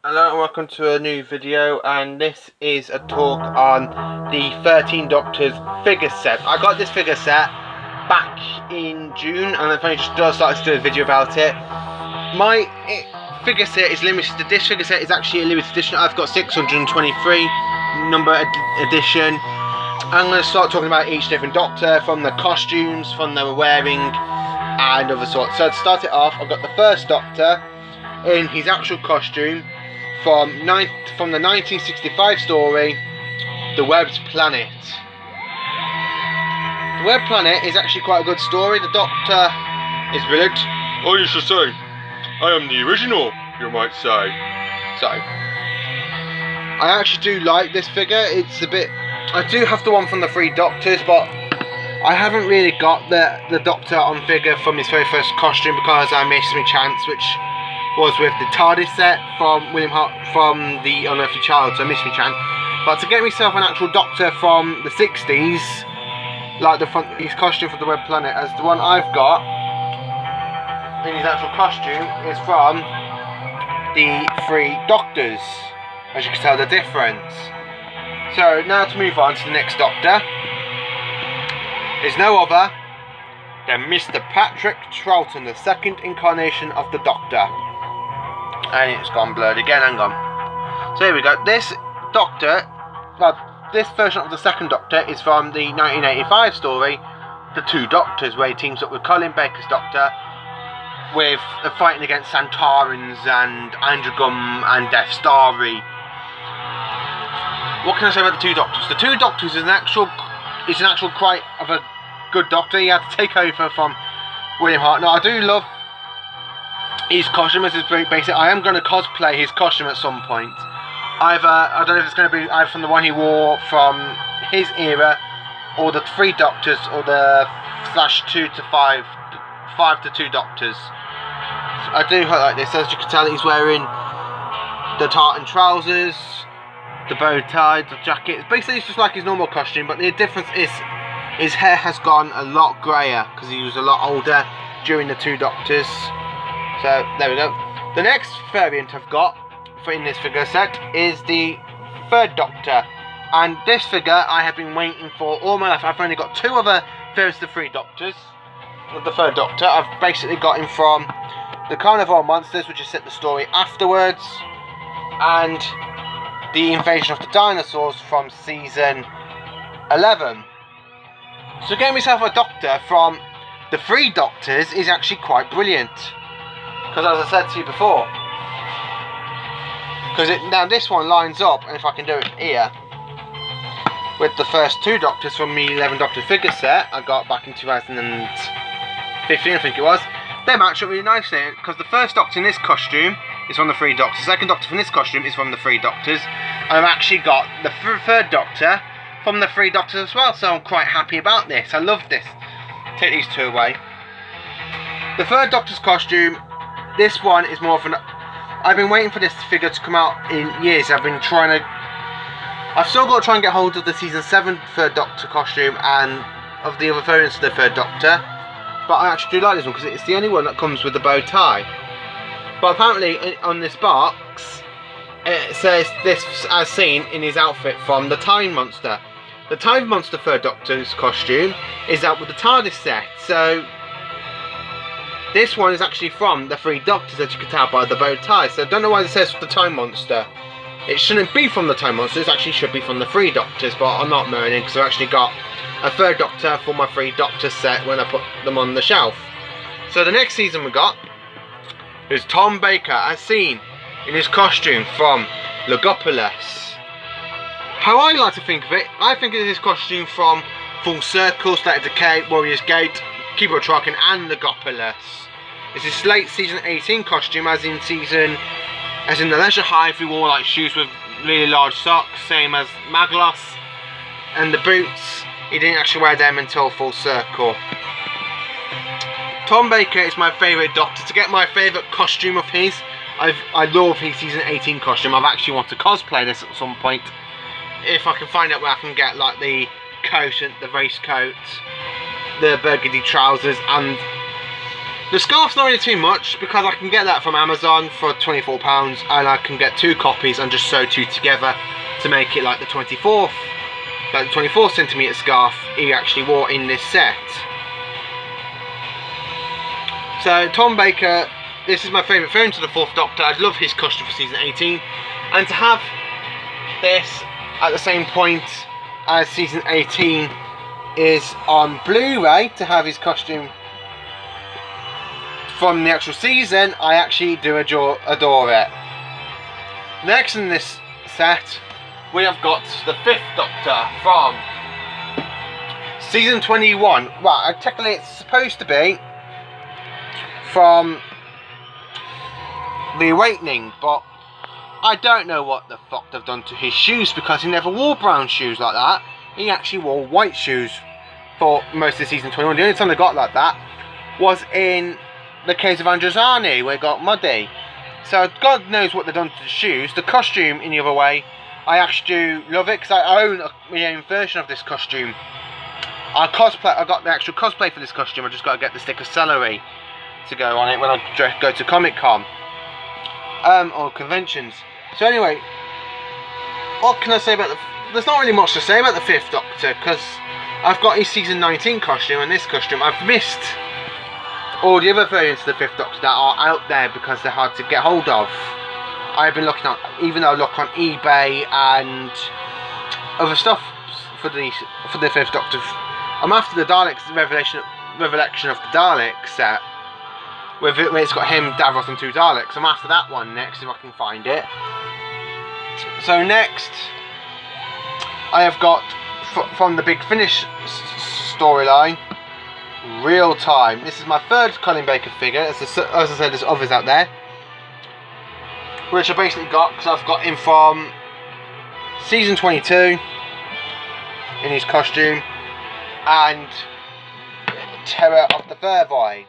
Hello and welcome to a new video, and this is a talk on the 13 Doctors figure set. I got this figure set back in June and I've only just started to do a video about it. My figure set is limited. This figure set is actually a limited edition. I've got 623 number edition. I'm going to start talking about each different Doctor, from the costumes, from their wearing and other sorts. So to start it off, I've got the first Doctor in his actual costume from the 1965 story, The Webbed Planet. The Webbed Planet is actually quite a good story. The Doctor is brilliant. Oh, you should say, I am the original, you might say. So, I actually do like this figure. It's a bit... I do have the one from the Three Doctors, but I haven't really got the Doctor on figure from his very first costume because I missed my chance, which was with the TARDIS set from William Hart from the Unearthly Child, so I missed my chance. But to get myself an actual Doctor from the 60s, like his costume for the Webbed Planet, as the one I've got in his actual costume is from the Three Doctors, as you can tell the difference. So now to move on to the next Doctor is no other than Mr. Patrick Troughton, the second incarnation of the Doctor. And it's gone blurred again, hang on. So here we go. This Doctor, well, this version of the second Doctor is from the 1985 story, The Two Doctors, where he teams up with Colin Baker's Doctor with fighting against Santarans and Androgum and Death Starry. What can I say about the Two Doctors? The Two Doctors is an actual quite of a good Doctor. He had to take over from William Hart. Now I do love his costume, as is very basic. I am going to cosplay his costume at some point. Either, I don't know if it's going to be either from the one he wore from his era, or the Three Doctors, or the /2 to 5 to 2 Doctors. I do like this. As you can tell, he's wearing the tartan trousers, the bow tie, the jacket. Basically, it's just like his normal costume, but the difference is his hair has gone a lot greyer because he was a lot older during the Two Doctors. So there we go. The next variant I've got in this figure set is the Third Doctor, and this figure I have been waiting for all my life. I've only got two other variants of the Three Doctors. With the Third Doctor, I've basically got him from the Carnival Monsters, which is set the story afterwards, and the Invasion of the Dinosaurs from season 11. So getting myself a Doctor from the Three Doctors is actually quite brilliant. Because as I said to you before, now this one lines up, and if I can do it here, with the first two Doctors from the 11 Doctor figure set I got back in 2015, I think it was. They match up really nicely, because the first Doctor in this costume is from the Three Doctors, the second Doctor from this costume is from the Three Doctors, and I've actually got the third Doctor from the Three Doctors as well, so I'm quite happy about this. I love this. Take these two away. The Third Doctor's costume, this one is more of an... I've been waiting for this figure to come out in years. I've still got to try and get hold of the season 7 Third Doctor costume and of the other variants of the Third Doctor. But I actually do like this one because it's the only one that comes with the bow tie. But apparently on this box, it says this as seen in his outfit from the Time Monster. The Time Monster Third Doctor's costume is out with the TARDIS set. So this one is actually from the Three Doctors, as you can tell by the bow tie. So I don't know why it says the Time Monster. It shouldn't be from the Time Monster, it actually should be from the Three Doctors, but I'm not moaning because I've actually got a Third Doctor for my Three Doctors set when I put them on the shelf. So the next season we got is Tom Baker, as seen in his costume from Logopolis. How I like to think of it, I think it is his costume from Full Circle, State of Decay, Warriors Gate, Keyboard Trocking and Logopolis. It's his late season 18 costume, as in the Leisure Hive, he wore like shoes with really large socks, same as Maglos, and the boots, he didn't actually wear them until Full Circle. Tom Baker is my favourite Doctor. To get my favourite costume of his, I love his season 18 costume. I've actually want to cosplay this at some point, if I can find out where I can get like the coat, the race coat, the burgundy trousers, and The scarf's not really too much because I can get that from Amazon for £24 and I can get 2 copies and just sew 2 together to make it like the 24 centimetre scarf he actually wore in this set. So Tom Baker, this is my favourite film to the 4th Doctor. I love his costume for season 18, and to have this at the same point as season 18 is on Blu-ray, to have his costume from the actual season, I actually do adore it. Next in this set, we have got the 5th Doctor from season 21. Well, technically it's supposed to be from The Awakening, but I don't know what the fuck they've done to his shoes, because he never wore brown shoes like that. He actually wore white shoes for most of season 21. The only time they got like that was in the case of Androzani, where it got muddy. So God knows what they've done to the shoes. The costume, in the other way, I actually do love it, because I own my own version of this costume. I got the actual cosplay for this costume. I just got to get the stick of celery to go on it when I go to Comic Con or conventions. So anyway, what can I say about there's not really much to say about the 5th Doctor, because I've got his season 19 costume and this costume. I've missed all the other variants of the 5th Doctor that are out there because they're hard to get hold of. I've been looking at, even though I look on eBay and other stuff for the 5th Doctor. I'm after the Daleks Revelation of the Daleks set, where it's got him, Davros, and 2 Daleks. I'm after that one next, if I can find it. So next, I have got from the Big Finish storyline, Real Time. This is my 3rd Colin Baker figure. As I said, there's others out there, which I basically got because I've got him from season 22 in his costume, and Terror of the Vervoids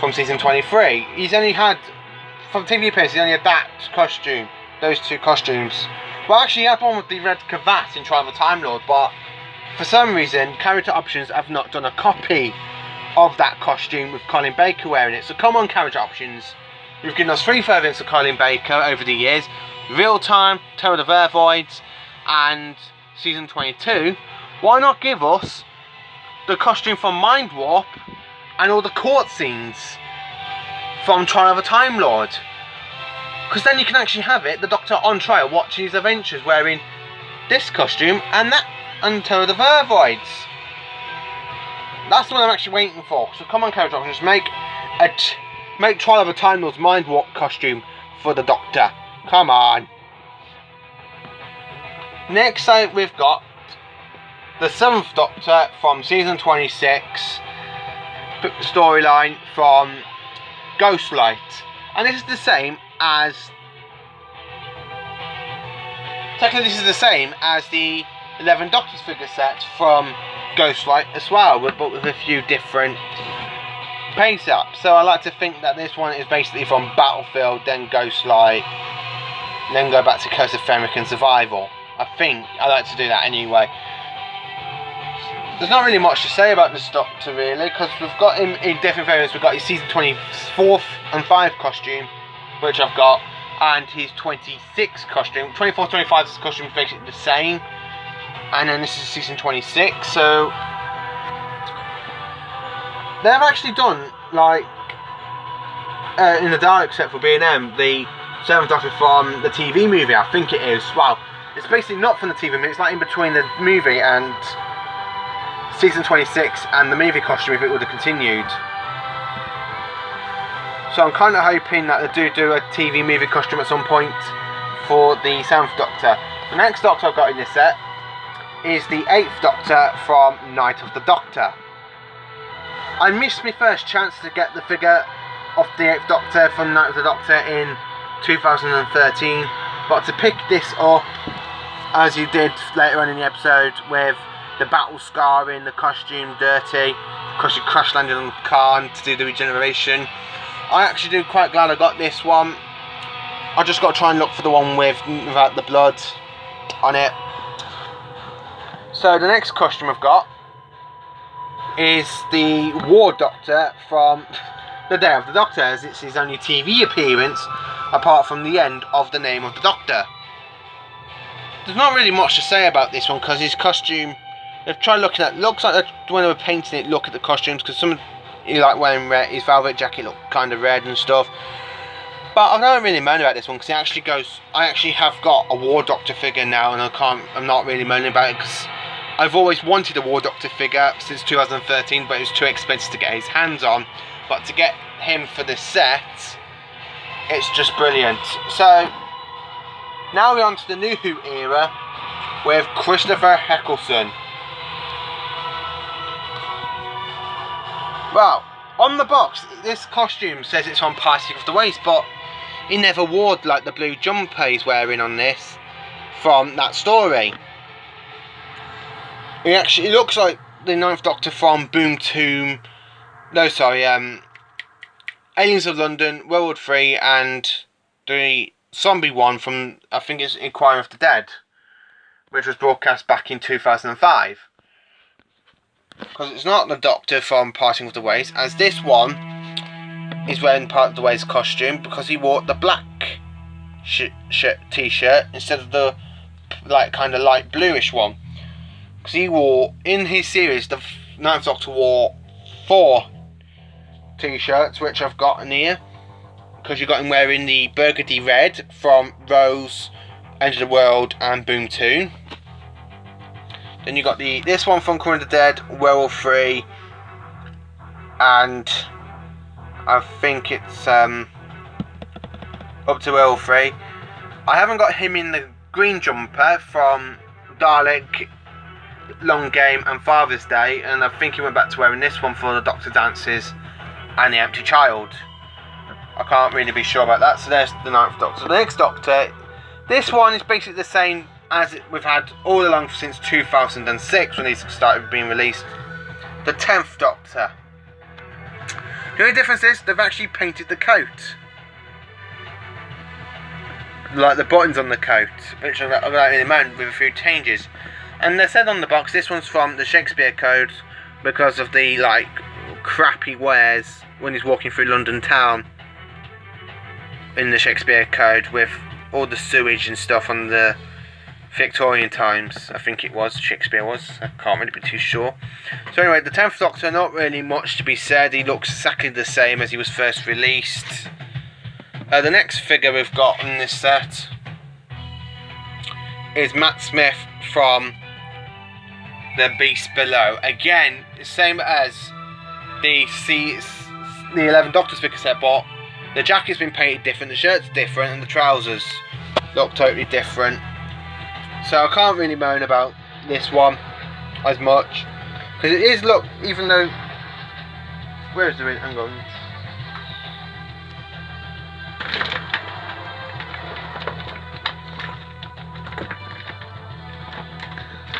from season 23. He's only had, from TV appearance, he only had that costume, those 2 costumes. Well, actually, he had one with the red cravat in Trial of the Time Lord, but for some reason, Character Options have not done a copy of that costume with Colin Baker wearing it. So come on, Character Options, you've given us 3 variants of Colin Baker over the years: Real Time, Terror of the Vervoids, and season 22. Why not give us the costume from Mind Warp and all the court scenes from Trial of a Time Lord? Because then you can actually have it, the Doctor on trial, watching his adventures wearing this costume and that, and Terror of the Vervoids. That's the one I'm actually waiting for. So come on, Character Options, make Trial of a Time Lord's Mind Warp costume for the Doctor. Come on. Next we've got the 7th Doctor from season 26 storyline from Ghostlight, and this is the same as, technically this is the same as the 11 Doctors figure set from Ghostlight as well, but with a few different paint ups. So I like to think that this one is basically from Battlefield, then Ghostlight, then go back to Curse of Fenric and Survival. I think I like to do that anyway. There's not really much to say about this Doctor really, because we've got him in different variants. We've got his season 24 and 5 costume, which I've got, and his 26 costume. 24, 25's costume is basically the same, and then this is season 26. So they've actually done, like, in the Dalek set for B&M, the 7th Doctor from the TV movie, I think it is. Well, it's basically not from the TV movie, it's like in between the movie and season 26 and the movie costume, if it would have continued. So I'm kind of hoping that they do a TV movie costume at some point for the 7th Doctor. The next Doctor I've got in this set is the 8th Doctor from Night of the Doctor. I missed my first chance to get the figure of the 8th Doctor from Night of the Doctor in 2013, but to pick this up, as you did later on in the episode, with the battle scarring, the costume dirty, because you crash landed on the car to do the regeneration, I actually do quite glad I got this one. I just got to try and look for the one without the blood on it. So the next costume I've got is the War Doctor from The Day of the Doctor, as it's his only TV appearance apart from the end of The Name of the Doctor. There's not really much to say about this one because his costume, they've tried looking at, looks like when they were painting it, look at the costumes, because some, you like wearing red, his velvet jacket looked kind of red and stuff. But I don't really moan about this one because it actually goes, I actually have got a War Doctor figure now, and I'm not really moaning about it because I've always wanted a War Doctor figure since 2013, but it was too expensive to get his hands on. But to get him for this set, it's just brilliant. So now we're on to the New Who era with Christopher Eccleston. Well, on the box, this costume says it's from Parting of the Ways, but he never wore like the blue jumper he's wearing on this from that story. He actually looks like the Ninth Doctor from Aliens of London, World War 3, and the zombie one from, I think it's Inquiry of the Dead, which was broadcast back in 2005. Because it's not the Doctor from Parting of the Ways, as this one is wearing Part of the Ways costume because he wore the black t-shirt instead of the like kind of light bluish one. Because he wore, in his series, the Ninth Doctor wore 4 t-shirts, which I've got in here, because you got him wearing the burgundy red from Rose, End of the World and Boom 2. Then you got this one from Inquiry of the Dead, Werewolf 3, and I think it's up to Werewolf 3. I haven't got him in the green jumper from Dalek, Long Game and Father's Day, and I think he went back to wearing this one for the Doctor Dances and the Empty Child. I can't really be sure about that. So there's the Ninth Doctor. The next Doctor, this one is basically the same as we've had all along since 2006 when these started being released. The 10th Doctor. The only difference is they've actually painted the coat, like the buttons on the coat, which I've got really mind with a few changes. And they said on the box this one's from the Shakespeare Code because of the like crap he wears when he's walking through London town in the Shakespeare Code, with all the sewage and stuff on the Victorian times, I think it was, Shakespeare was, I can't really be too sure. So anyway, the 10th Doctor, not really much to be said, he looks exactly the same as he was first released. The next figure we've got in this set is Matt Smith from The Beast Below. Again, same as the 11 Doctors figure set, but the jacket's been painted different, the shirt's different, and the trousers look totally different. So I can't really moan about this one as much, because it is, look, even though, where is the ring? Hang on.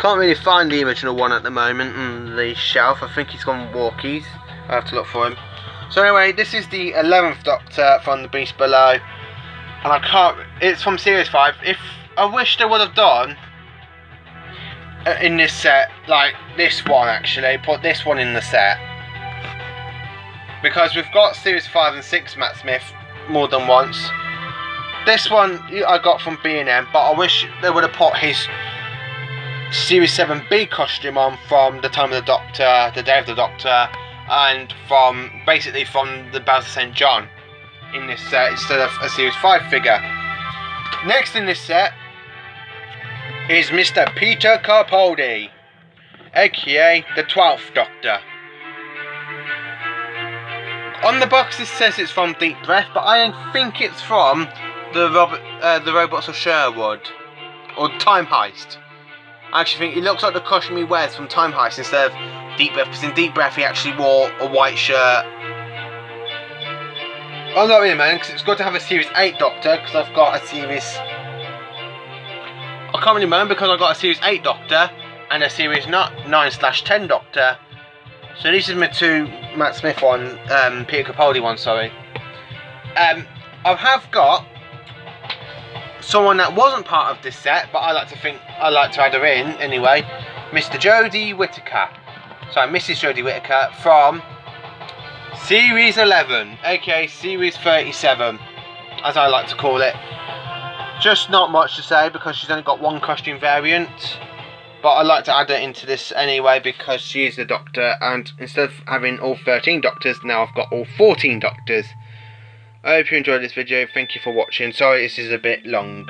Can't really find the original one at the moment on the shelf. I think he's gone walkies. I have to look for him. So anyway, this is the 11th Doctor from The Beast Below, and I can't, it's from Series 5. If I wish they would have done in this set, like this one actually, put this one in the set, because we've got Series 5 and 6 Matt Smith more than once. This one I got from B&M, but I wish they would have put his Series 7B costume on from the time of the Doctor, the Day of the Doctor, and from basically from the Bells of St. John in this set instead of a Series 5 figure. Next in this set is Mr. Peter Capaldi, aka the 12th Doctor. On the box it says it's from Deep Breath, but I think it's from the Robots of Sherwood, or Time Heist. I actually think it looks like the costume he wears from Time Heist instead of Deep Breath, because in Deep Breath he actually wore a white shirt. I'm not really, man, because it's good to have a Series 8 Doctor, because I've got a Series... I can't really remember because I've got a Series 8 Doctor and a Series 9/10 Doctor. So these are my two Matt Smith one, Peter Capaldi one, sorry. I have got someone that wasn't part of this set, but I like to add her in anyway, Mr. Jodie Whittaker. sorry, Mrs. Jodie Whittaker from Series 11, aka Series 37, as I like to call it. Just not much to say because she's only got one costume variant, but I like to add her into this anyway because she's the Doctor, and instead of having all 13 Doctors, now I've got all 14 Doctors. I hope you enjoyed this video. Thank you for watching. Sorry this is a bit long.